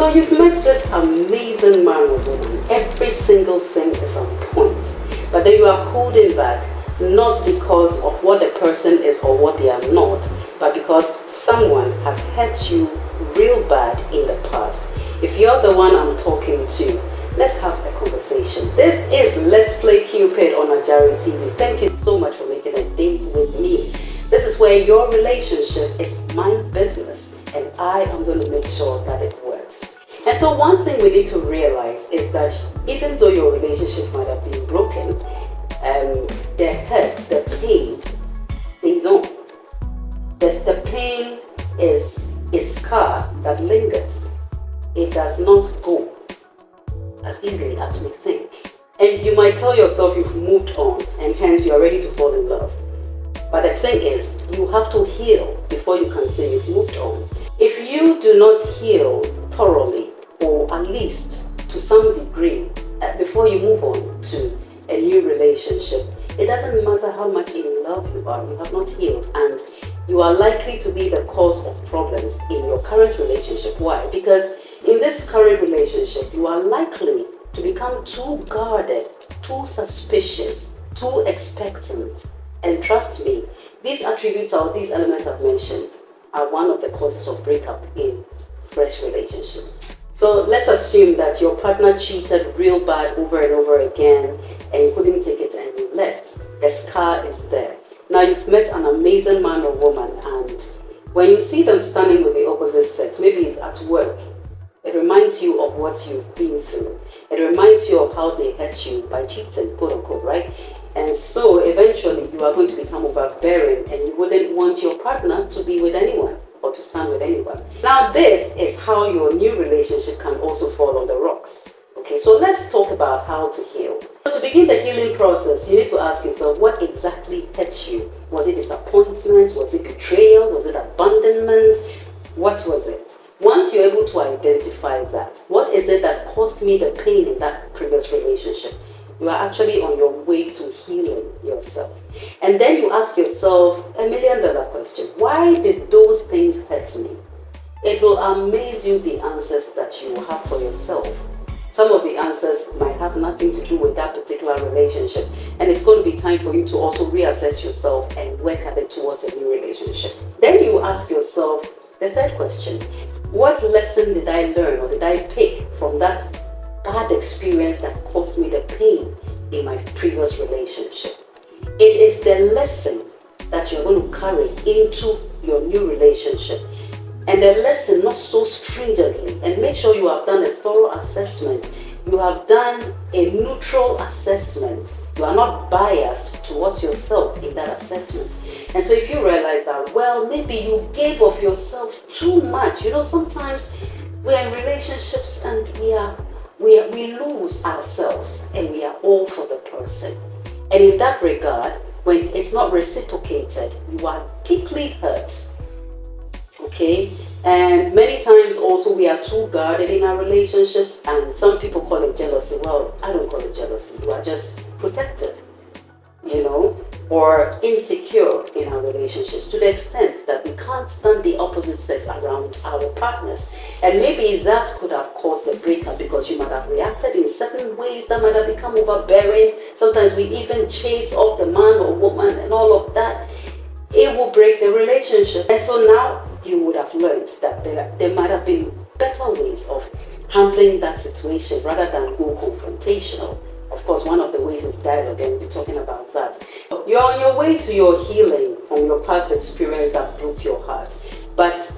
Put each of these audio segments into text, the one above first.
So you've met this amazing man or woman. Every single thing is on point. But then you are holding back, not because of what the person is or what they are not, but because someone has hurt you real bad in the past. If you're the one I'm talking to, let's have a conversation. This is Let's Play Cupid on Ajari TV. Thank you so much for making a date with me. This is where your relationship is my business, and I am going to make sure that it works. And so one thing we need to realize is that even though your relationship might have been broken, the hurt, the pain stays on. The pain is a scar that lingers. It does not go as easily as we think. And you might tell yourself you've moved on and hence you are ready to fall in love. But the thing is, you have to heal before you can say you've moved on. If you do not heal thoroughly, or at least to some degree, before you move on to a new relationship, it doesn't matter how much in love you have not healed, and you are likely to be the cause of problems in your current relationship. Why? Because in this current relationship, you are likely to become too guarded, too suspicious, too expectant. And trust me, these attributes or these elements I've mentioned are one of the causes of breakup in fresh relationships. So let's assume that your partner cheated real bad over and over again and you couldn't take it and you left. The scar is there. Now you've met an amazing man or woman, and when you see them standing with the opposite sex, maybe it's at work, it reminds you of what you've been through. It reminds you of how they hurt you by cheating, quote unquote, right? And so eventually you are going to become overbearing and you wouldn't want your partner to be with anyone or to stand with anyone. Now this is how your new relationship can also fall on the rocks. Okay, so let's talk about how to heal. So to begin the healing process, you need to ask yourself, what exactly hurt you? Was it disappointment? Was it betrayal? Was it abandonment? What was it? Once you're able to identify that, what is it that caused me the pain in that previous relationship? You are actually on your way to healing yourself. And then you ask yourself $1 million question. Why did those things hurt me? It will amaze you the answers that you will have for yourself. Some of the answers might have nothing to do with that particular relationship. And it's going to be time for you to also reassess yourself and work at it towards a new relationship. Then you ask yourself the third question. What lesson did I learn or did I pick from that bad experience that caused me the pain in my previous relationship? It is the lesson that you're going to carry into your new relationship. And the lesson, not so stringently, and make sure you have done a thorough assessment. You have done a neutral assessment. You are not biased towards yourself in that assessment. And so if you realize that, well, maybe you gave of yourself too much. You know, sometimes we are in relationships and we lose ourselves and we are all for the person. And in that regard, when it's not reciprocated, you are deeply hurt. Okay? And many times also we are too guarded in our relationships, and some people call it jealousy. Well, I don't call it jealousy. You are just protective, you know, or insecure in our relationships to the extent that we can't stand the opposite sex around our partners. And maybe that could have caused the breakup because you might have reacted in certain ways that might have become overbearing. Sometimes we even chase off the man or woman and all of that. It will break the relationship. And so now you would have learned that there might have been better ways of handling that situation rather than go confrontational. Of course, one of the ways is dialogue, and we'll be talking about that. You're on your way to your healing from your past experience that broke your heart. But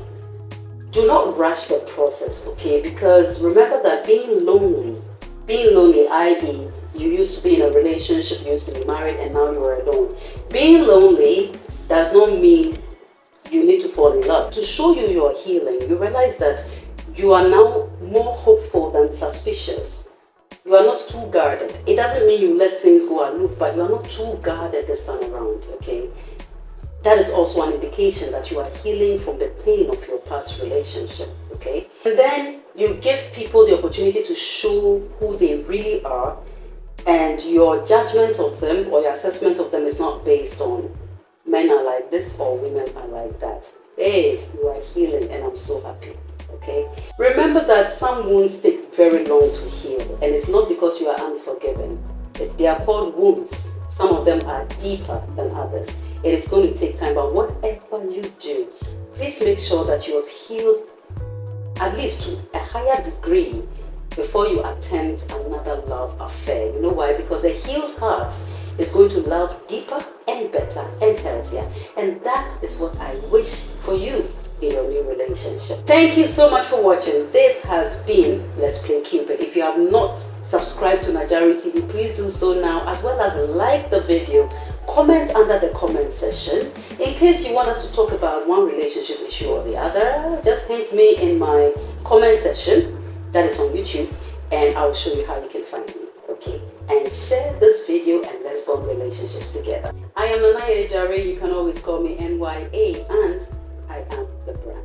do not rush the process, okay? Because remember that being lonely, i.e., you used to be in a relationship, you used to be married, and now you are alone. Being lonely does not mean you need to fall in love. To show you your healing, you realize that you are now more hopeful than suspicious. You are not too guarded. It doesn't mean you let things go aloof, but you are not too guarded this time around, okay? That is also an indication that you are healing from the pain of your past relationship, okay? And then you give people the opportunity to show who they really are, and your judgment of them or your assessment of them is not based on men are like this or women are like that. Hey, you are healing and I'm so happy. Okay? Remember that some wounds take very long to heal, and it's not because you are unforgiving. They are called wounds. Some of them are deeper than others. It is going to take time, but whatever you do, please make sure that you have healed at least to a higher degree before you attempt another love affair. You know why? Because a healed heart is going to love deeper and better and healthier. And that is what I wish for you in your new relationship. Thank you so much for watching. This has been Let's Play Cupid. If you have not subscribed to Najari TV, please do so now, as well as like the video. Comment under the comment section. In case you want us to talk about one relationship issue or the other, just hint me in my comment section. That is on YouTube, and I'll show you how you can find me. Okay? And share this video, and let's build relationships together. I am Nana Ejare. You can always call me NYA, and I am the brand.